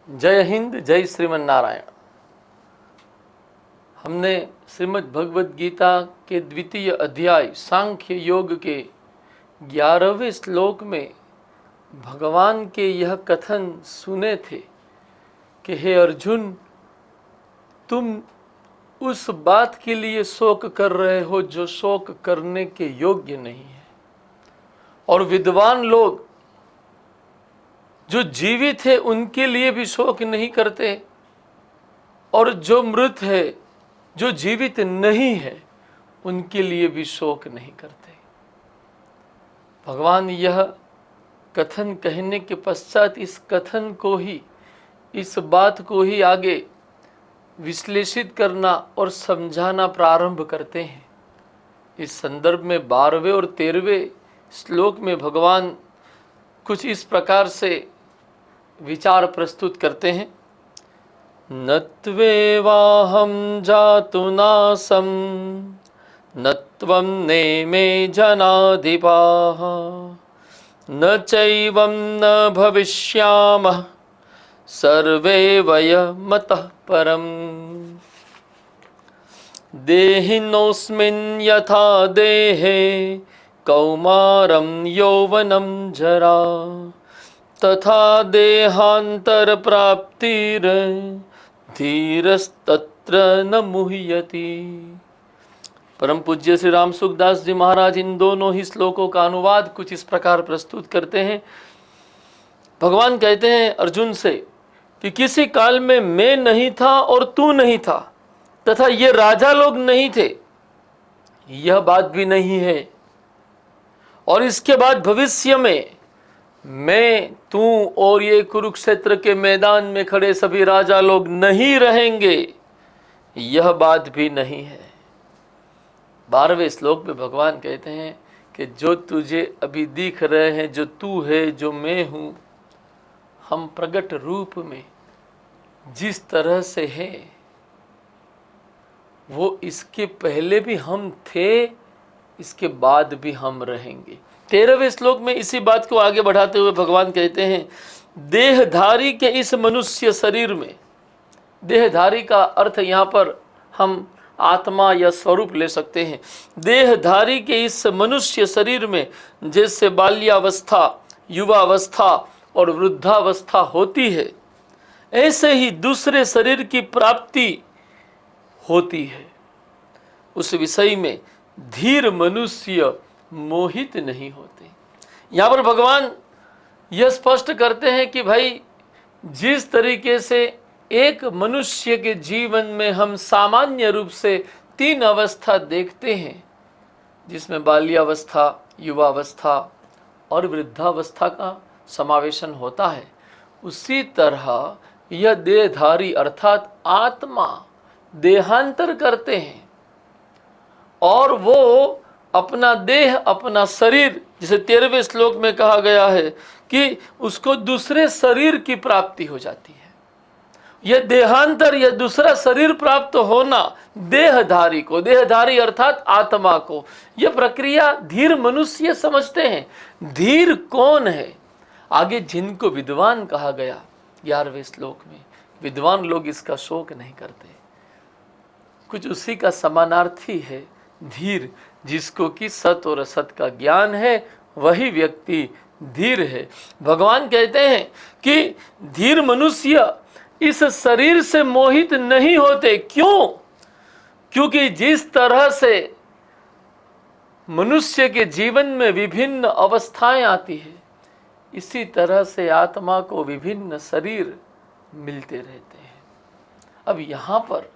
जय हिंद, जय श्रीमन नारायण। हमने श्रीमद् भगवद गीता के द्वितीय अध्याय सांख्य योग के 11वें श्लोक में भगवान के यह कथन सुने थे कि हे अर्जुन, तुम उस बात के लिए शोक कर रहे हो जो शोक करने के योग्य नहीं है, और विद्वान लोग जो जीवित है उनके लिए भी शोक नहीं करते, और जो मृत है, जो जीवित नहीं है, उनके लिए भी शोक नहीं करते। भगवान यह कथन कहने के पश्चात इस कथन को ही, इस बात को ही आगे विश्लेषित करना और समझाना प्रारंभ करते हैं। इस संदर्भ में 12वें और 13वें श्लोक में भगवान कुछ इस प्रकार से विचार प्रस्तुत करते हैं। न त्वेवाहं जातु नासं न त्वं नेमे जनाधिपाः न चैवं न भविष्यामः सर्वे वयमतः परम्। देहिनोऽस्मिन् यथा देहे कौमारं यौवनं जरा तथा देहांतर प्राप्तिर धीरस्तत्र न मुह्यति। परम पूज्य श्री राम सुखदास जी महाराज इन दोनों ही श्लोकों का अनुवाद कुछ इस प्रकार प्रस्तुत करते हैं। भगवान कहते हैं अर्जुन से कि किसी काल में मैं नहीं था और तू नहीं था, तथा ये राजा लोग नहीं थे, यह बात भी नहीं है। और इसके बाद भविष्य में मैं, तू और ये कुरुक्षेत्र के मैदान में खड़े सभी राजा लोग नहीं रहेंगे, यह बात भी नहीं है। 12वें श्लोक में भगवान कहते हैं कि जो तुझे अभी दिख रहे हैं, जो तू है, जो मैं हूं, हम प्रगट रूप में जिस तरह से है वो इसके पहले भी हम थे, इसके बाद भी हम रहेंगे। 13वें श्लोक में इसी बात को आगे बढ़ाते हुए भगवान कहते हैं, देहधारी के इस मनुष्य शरीर में, देहधारी का अर्थ यहाँ पर हम आत्मा या स्वरूप ले सकते हैं। देहधारी के इस मनुष्य शरीर में जैसे बाल्यावस्था, युवावस्था और वृद्धावस्था होती है, ऐसे ही दूसरे शरीर की प्राप्ति होती है। उस विषय में धीर मनुष्य मोहित नहीं होते। यहाँ पर भगवान यह स्पष्ट करते हैं कि भाई, जिस तरीके से एक मनुष्य के जीवन में हम सामान्य रूप से 3 अवस्था देखते हैं, जिसमें बाल्यावस्था, युवावस्था और वृद्धावस्था का समावेशन होता है, उसी तरह यह देहधारी अर्थात आत्मा देहांतर करते हैं, और वो अपना देह, अपना शरीर, जिसे 13वें श्लोक में कहा गया है कि उसको दूसरे शरीर की प्राप्ति हो जाती है। यह देहांतर, यह दूसरा शरीर प्राप्त होना देहधारी को, देहधारी अर्थात आत्मा को, यह प्रक्रिया धीर मनुष्य समझते हैं। धीर कौन है? आगे जिनको विद्वान कहा गया 11वें श्लोक में, विद्वान लोग इसका शोक नहीं करते। कुछ उसी का समानार्थी है धीर, जिसको कि सत और असत का ज्ञान है, वही व्यक्ति धीर है। भगवान कहते हैं कि धीर मनुष्य इस शरीर से मोहित नहीं होते। क्यों? क्योंकि जिस तरह से मनुष्य के जीवन में विभिन्न अवस्थाएं आती है, इसी तरह से आत्मा को विभिन्न शरीर मिलते रहते हैं। अब यहाँ पर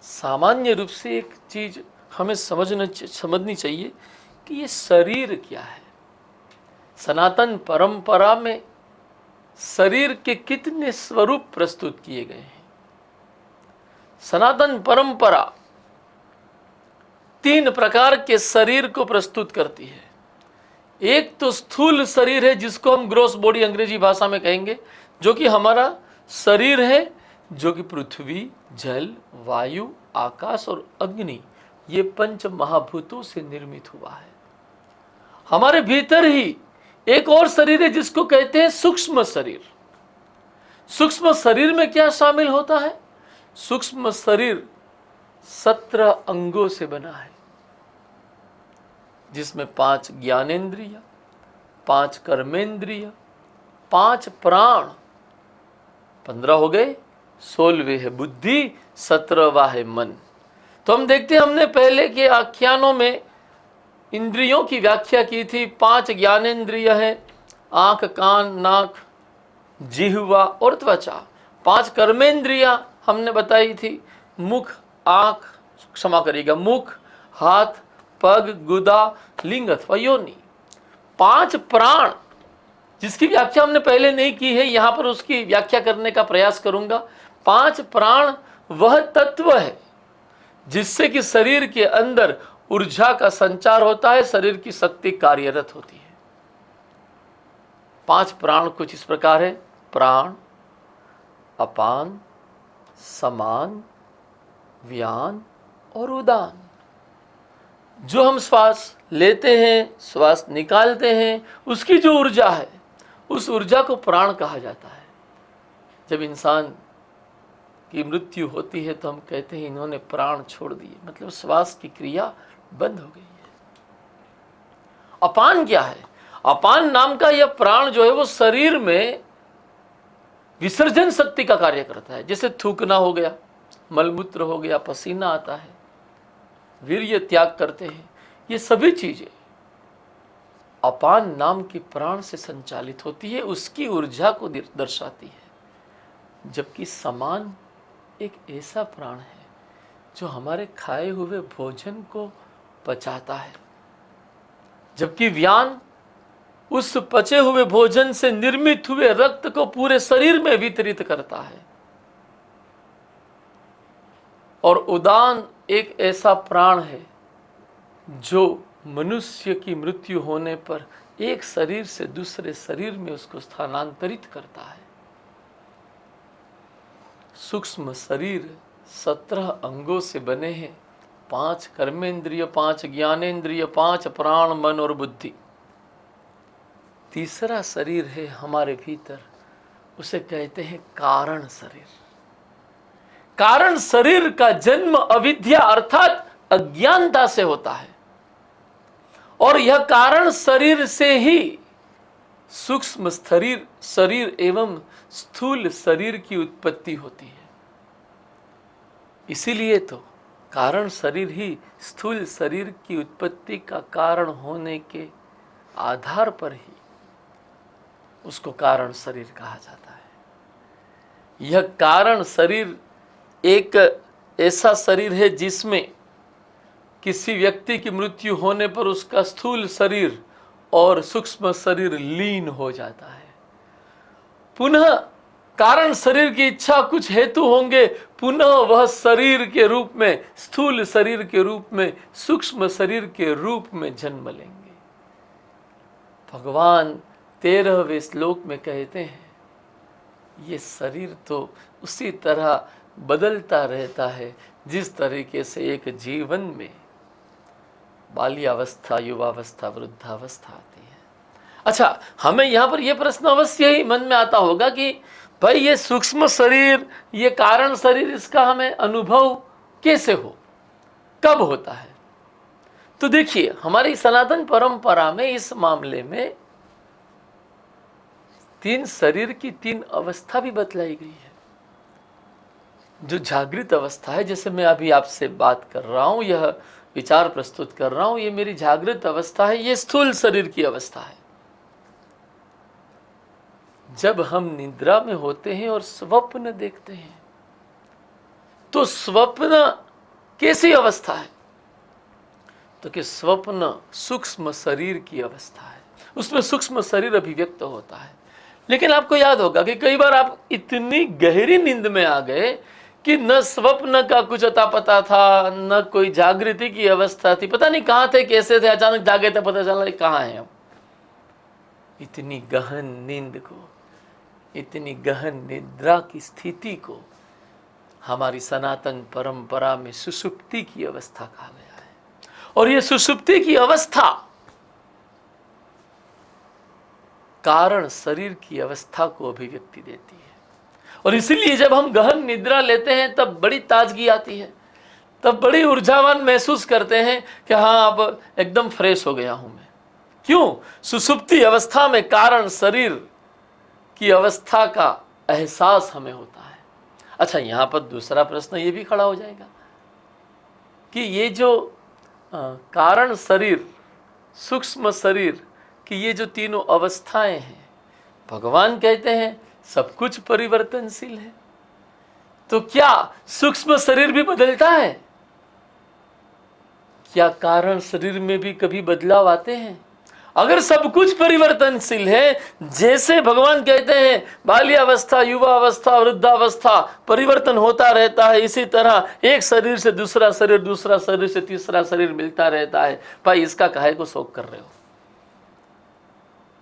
सामान्य रूप से एक चीज हमें समझनी चाहिए कि ये शरीर क्या है। सनातन परंपरा में शरीर के कितने स्वरूप प्रस्तुत किए गए हैं। सनातन परंपरा 3 प्रकार के शरीर को प्रस्तुत करती है। एक तो स्थूल शरीर है, जिसको हम ग्रॉस बॉडी अंग्रेजी भाषा में कहेंगे, जो कि हमारा शरीर है, जो कि पृथ्वी, जल, वायु, आकाश और अग्नि, ये 5 महाभूतों से निर्मित हुआ है। हमारे भीतर ही एक और शरीर है जिसको कहते हैं सूक्ष्म शरीर। सूक्ष्म शरीर में क्या शामिल होता है? सूक्ष्म शरीर 17 अंगों से बना है, जिसमें 5 ज्ञानेंद्रिय, 5 कर्मेंद्रिय, 5 प्राण, 15 हो गए, 16वें है बुद्धि, 17वां है मन। तो हम देखते हैं, हमने पहले के आख्यानों में इंद्रियों की व्याख्या की थी। 5 ज्ञानेंद्रिय है, आंख, कान, नाक, जिह्वा और त्वचा। 5 कर्मेंद्रियां हमने बताई थी, मुख, आंख, क्षमा करिएगा, मुख, हाथ, पग, गुदा, लिंग अथवा योनि। 5 प्राण, जिसकी व्याख्या हमने पहले नहीं की है, यहां पर उसकी व्याख्या करने का प्रयास करूंगा। 5 प्राण वह तत्व है जिससे कि शरीर के अंदर ऊर्जा का संचार होता है, शरीर की शक्ति कार्यरत होती है। 5 प्राण कुछ इस प्रकार है: प्राण, अपान, समान, व्यान और उदान। जो हम श्वास लेते हैं, श्वास निकालते हैं, उसकी जो ऊर्जा है, उस ऊर्जा को प्राण कहा जाता है। जब इंसान की मृत्यु होती है तो हम कहते हैं इन्होंने प्राण छोड़ दिए, मतलब श्वास की क्रिया बंद हो गई है। अपान क्या है? अपान नाम का यह प्राण जो है वो शरीर में विसर्जन शक्ति का कार्य करता है। जैसे थूकना हो गया, मलमूत्र हो गया, पसीना आता है, वीर्य त्याग करते हैं, ये सभी चीजें अपान नाम की प्राण से संचालित होती है, उसकी ऊर्जा को दर्शाती है। जबकि समान एक ऐसा प्राण है जो हमारे खाए हुए भोजन को पचाता है, जबकि व्यान उस पचे हुए भोजन से निर्मित हुए रक्त को पूरे शरीर में वितरित करता है। और उदान एक ऐसा प्राण है जो मनुष्य की मृत्यु होने पर एक शरीर से दूसरे शरीर में उसको स्थानांतरित करता है। सूक्ष्म शरीर 17 अंगों से बने हैं, 5 कर्मेंद्रिय, 5 ज्ञानेंद्रिय, 5 प्राण, मन और बुद्धि। तीसरा शरीर है हमारे भीतर, उसे कहते हैं कारण शरीर। कारण शरीर का जन्म अविद्या अर्थात अज्ञानता से होता है, और यह कारण शरीर से ही सूक्ष्म शरीर एवं स्थूल शरीर की उत्पत्ति होती है। इसीलिए तो कारण शरीर ही स्थूल शरीर की उत्पत्ति का कारण होने के आधार पर ही उसको कारण शरीर कहा जाता है। यह कारण शरीर एक ऐसा शरीर है जिसमें किसी व्यक्ति की मृत्यु होने पर उसका स्थूल शरीर और सूक्ष्म शरीर लीन हो जाता है। पुनः कारण शरीर की इच्छा कुछ हेतु होंगे, पुनः वह शरीर के रूप में, स्थूल शरीर के रूप में, सूक्ष्म शरीर के रूप में जन्म लेंगे। भगवान 13वें श्लोक में कहते हैं ये शरीर तो उसी तरह बदलता रहता है जिस तरीके से एक जीवन में बाल्यावस्था, युवावस्था, वृद्धावस्था आती है। अच्छा, हमें यहाँ पर यह प्रश्न अवश्य ही मन में आता होगा कि भाई ये सूक्ष्म शरीर, ये कारण शरीर, इसका हमें अनुभव कैसे हो, कब होता है? तो देखिए, हमारी सनातन परंपरा में इस मामले में 3 शरीर की 3 अवस्था भी बतलाई गई है। जो जागृत अवस्था है, जैसे मैं अभी आपसे बात कर रहा हूं, यह विचार प्रस्तुत कर रहा हूं, ये मेरी जागृत अवस्था है, ये स्थूल शरीर की अवस्था है। जब हम निद्रा में होते हैं और स्वप्न देखते हैं तो स्वप्न कैसी अवस्था है? तो कि स्वप्न सूक्ष्म शरीर की अवस्था है, उसमें सूक्ष्म शरीर अभिव्यक्त होता है। लेकिन आपको याद होगा कि कई बार आप इतनी गहरी नींद में आ गए कि न स्वप्न का कुछ अता पता था, न कोई जागृति की अवस्था थी, पता नहीं कहाँ थे, कैसे थे, अचानक जागे तो पता चला कहाँ हैं हम। इतनी गहन नींद को, इतनी गहन निद्रा की स्थिति को हमारी सनातन परंपरा में सुषुप्ति की अवस्था कहा गया है। और ये सुषुप्ति की अवस्था कारण शरीर की अवस्था को अभिव्यक्ति देती है। और इसीलिए जब हम गहन निद्रा लेते हैं तब बड़ी ताजगी आती है, तब बड़ी ऊर्जावान महसूस करते हैं कि हाँ अब एकदम फ्रेश हो गया हूं मैं। क्यों? सुसुप्ति अवस्था में कारण शरीर की अवस्था का एहसास हमें होता है। अच्छा, यहां पर दूसरा प्रश्न ये भी खड़ा हो जाएगा कि ये जो कारण शरीर, सूक्ष्म शरीर की ये जो तीनों अवस्थाएं हैं, भगवान कहते हैं सब कुछ परिवर्तनशील है, तो क्या सूक्ष्म शरीर भी बदलता है? क्या कारण शरीर में भी कभी बदलाव आते हैं? अगर सब कुछ परिवर्तनशील है, जैसे भगवान कहते हैं बाल्यावस्था, युवावस्था, वृद्धावस्था परिवर्तन होता रहता है, इसी तरह एक शरीर से दूसरा शरीर, दूसरा शरीर से तीसरा शरीर मिलता रहता है। भाई इसका काहे को शोक कर रहे हो?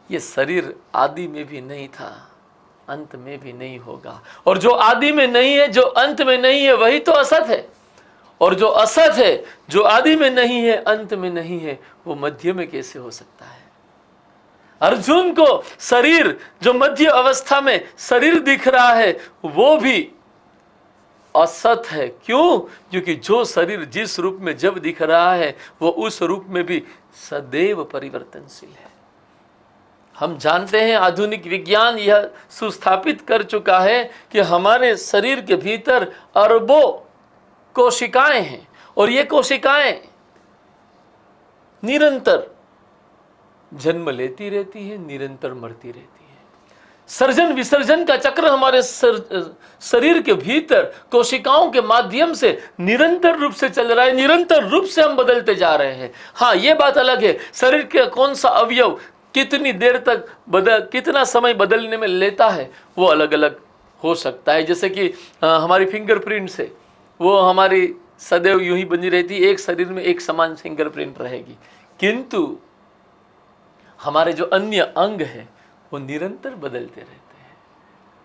ये शरीर आदि में भी नहीं था, अंत में भी नहीं होगा, और जो आदि में नहीं है, जो अंत में नहीं है, वही तो असत है। और जो असत है, जो आदि में नहीं है, अंत में नहीं है, वो मध्य में कैसे हो सकता है? अर्जुन को शरीर जो मध्य अवस्था में शरीर दिख रहा है वो भी असत है। क्यों? क्योंकि जो शरीर जिस रूप में जब दिख रहा है वो उस रूप में भी सदैव परिवर्तनशील है। हम जानते हैं, आधुनिक विज्ञान यह सुस्थापित कर चुका है कि हमारे शरीर के भीतर अरबों कोशिकाएं हैं, और ये कोशिकाएं निरंतर जन्म लेती रहती है, निरंतर मरती रहती है। सर्जन विसर्जन का चक्र हमारे शरीर के भीतर कोशिकाओं के माध्यम से निरंतर रूप से चल रहा है, निरंतर रूप से हम बदलते जा रहे हैं। हाँ, ये बात अलग है, शरीर के कौन सा अवयव कितनी देर तक कितना समय बदलने में लेता है वो अलग अलग हो सकता है। जैसे कि हमारी फिंगरप्रिंट्स है, वो हमारी सदैव यूं ही बनी रहती है, एक शरीर में एक समान फिंगरप्रिंट रहेगी, किंतु हमारे जो अन्य अंग हैं वो निरंतर बदलते रहते हैं।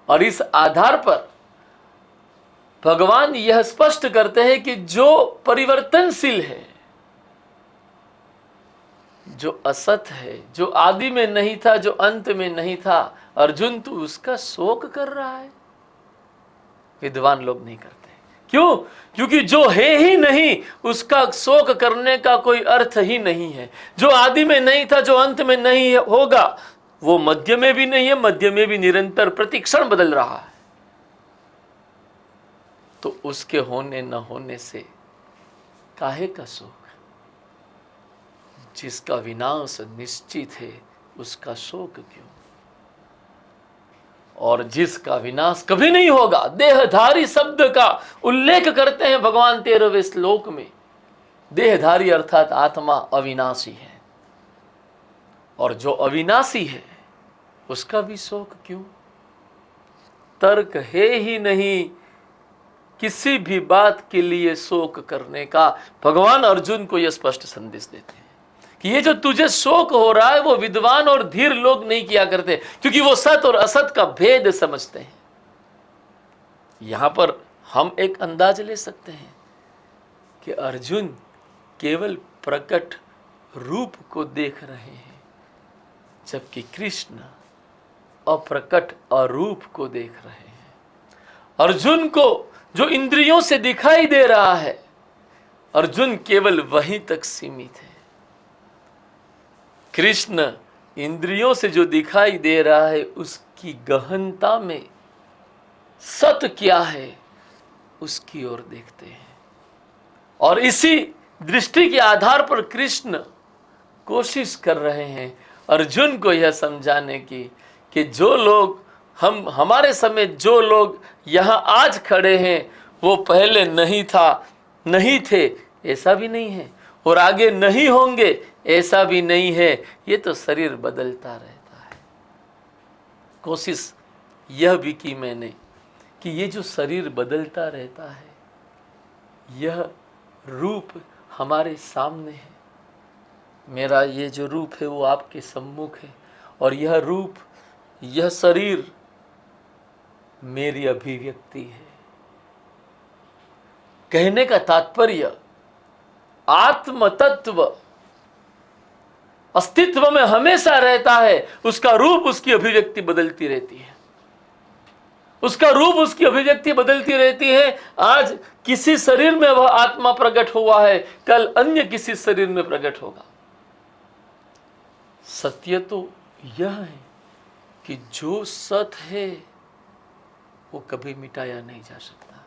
और इस आधार पर भगवान यह स्पष्ट करते हैं कि जो परिवर्तनशील है, जो असत है, जो आदि में नहीं था, जो अंत में नहीं था, अर्जुन तू उसका शोक कर रहा है? विद्वान लोग नहीं करते। क्यों? क्योंकि जो है ही नहीं उसका शोक करने का कोई अर्थ ही नहीं है। जो आदि में नहीं था, जो अंत में नहीं होगा, वो मध्य में भी नहीं है, मध्य में भी निरंतर प्रतिक्षण बदल रहा है, तो उसके होने न होने से काहे का शोक? जिसका विनाश निश्चित है उसका शोक क्यों? और जिसका विनाश कभी नहीं होगा, देहधारी शब्द का उल्लेख करते हैं भगवान 13वें श्लोक में। देहधारी अर्थात आत्मा अविनाशी है, और जो अविनाशी है उसका भी शोक क्यों? तर्क है ही नहीं किसी भी बात के लिए शोक करने का। भगवान अर्जुन को यह स्पष्ट संदेश देते हैं कि ये जो तुझे शोक हो रहा है वो विद्वान और धीर लोग नहीं किया करते, क्योंकि वो सत और असत का भेद समझते हैं। यहां पर हम एक अंदाज ले सकते हैं कि अर्जुन केवल प्रकट रूप को देख रहे हैं, जबकि कृष्ण अप्रकट अरूप को देख रहे हैं। अर्जुन को जो इंद्रियों से दिखाई दे रहा है, अर्जुन केवल वहीं तक सीमित है। कृष्ण इंद्रियों से जो दिखाई दे रहा है उसकी गहनता में सत क्या है उसकी ओर देखते हैं। और इसी दृष्टि के आधार पर कृष्ण कोशिश कर रहे हैं अर्जुन को यह समझाने की कि जो लोग हमारे समय जो लोग यहाँ आज खड़े हैं वो पहले नहीं थे ऐसा भी नहीं है, और आगे नहीं होंगे ऐसा भी नहीं है। ये तो शरीर बदलता रहता है। कोशिश यह भी की मैंने कि ये जो शरीर बदलता रहता है, यह रूप हमारे सामने है। मेरा ये जो रूप है वो आपके सम्मुख है, और यह रूप, यह शरीर मेरी अभिव्यक्ति है। कहने का तात्पर्य आत्म तत्व अस्तित्व में हमेशा रहता है, उसका रूप, उसकी अभिव्यक्ति बदलती रहती है। उसका रूप, उसकी अभिव्यक्ति बदलती रहती है। आज किसी शरीर में वह आत्मा प्रकट हुआ है, कल अन्य किसी शरीर में प्रकट होगा। सत्य तो यह है कि जो सत्य है वो कभी मिटाया नहीं जा सकता।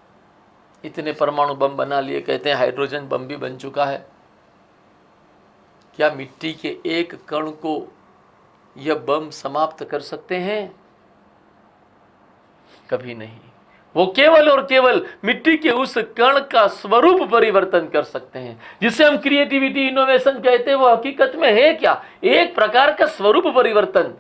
इतने परमाणु बम बना लिए, कहते हैं हाइड्रोजन बम भी बन चुका है। क्या मिट्टी के एक कण को यह बम समाप्त कर सकते हैं? कभी नहीं। वो केवल और केवल मिट्टी के उस कण का स्वरूप परिवर्तन कर सकते हैं, जिसे हम क्रिएटिविटी, इनोवेशन कहते हैं। वो हकीकत में है क्या? एक प्रकार का स्वरूप परिवर्तन।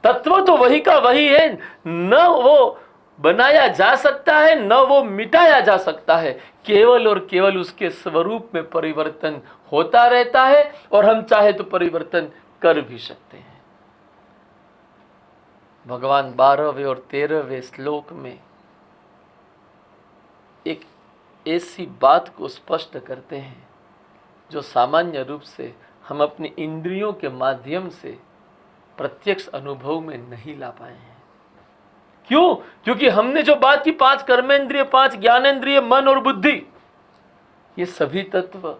तत्व तो वही का वही है, न वो बनाया जा सकता है न वो मिटाया जा सकता है। केवल और केवल उसके स्वरूप में परिवर्तन होता रहता है, और हम चाहे तो परिवर्तन कर भी सकते हैं। भगवान 12वें और 13वें श्लोक में एक ऐसी बात को स्पष्ट करते हैं जो सामान्य रूप से हम अपनी इंद्रियों के माध्यम से प्रत्यक्ष अनुभव में नहीं ला पाए हैं। क्यों? क्योंकि हमने जो बात की, 5 कर्मेंद्रिय, 5 ज्ञानेंद्रिय, मन और बुद्धि, ये सभी तत्व,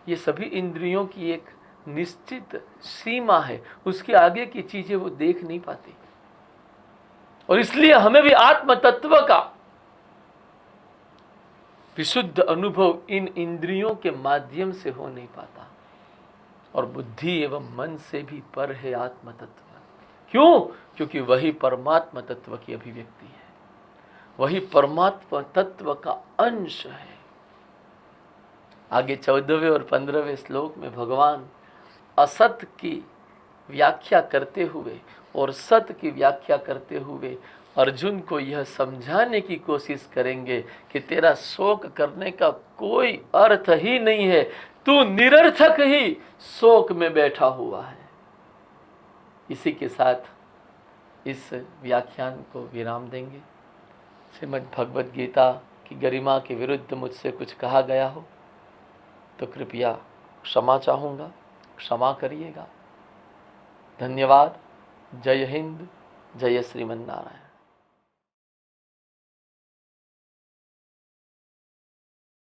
ये सभी इंद्रियों की एक निश्चित सीमा है। उसके आगे की चीजें वो देख नहीं पाती, और इसलिए हमें भी आत्म तत्व का विशुद्ध अनुभव इन इंद्रियों के माध्यम से हो नहीं पाता। और बुद्धि एवं मन से भी पर है आत्म तत्व। क्यों? क्योंकि वही परमात्मा तत्व की अभिव्यक्ति है, वही परमात्मा तत्व का अंश है। आगे 14वें और 15वें श्लोक में भगवान असत की व्याख्या करते हुए और सत्य की व्याख्या करते हुए अर्जुन को यह समझाने की कोशिश करेंगे कि तेरा शोक करने का कोई अर्थ ही नहीं है, तू निरर्थक ही शोक में बैठा हुआ है। इसी के साथ इस व्याख्यान को विराम देंगे। श्रीमद् भगवद गीता की गरिमा के विरुद्ध मुझसे कुछ कहा गया हो तो कृपया क्षमा चाहूँगा, क्षमा करिएगा। धन्यवाद। जय हिंद, जय श्रीमन नारायण।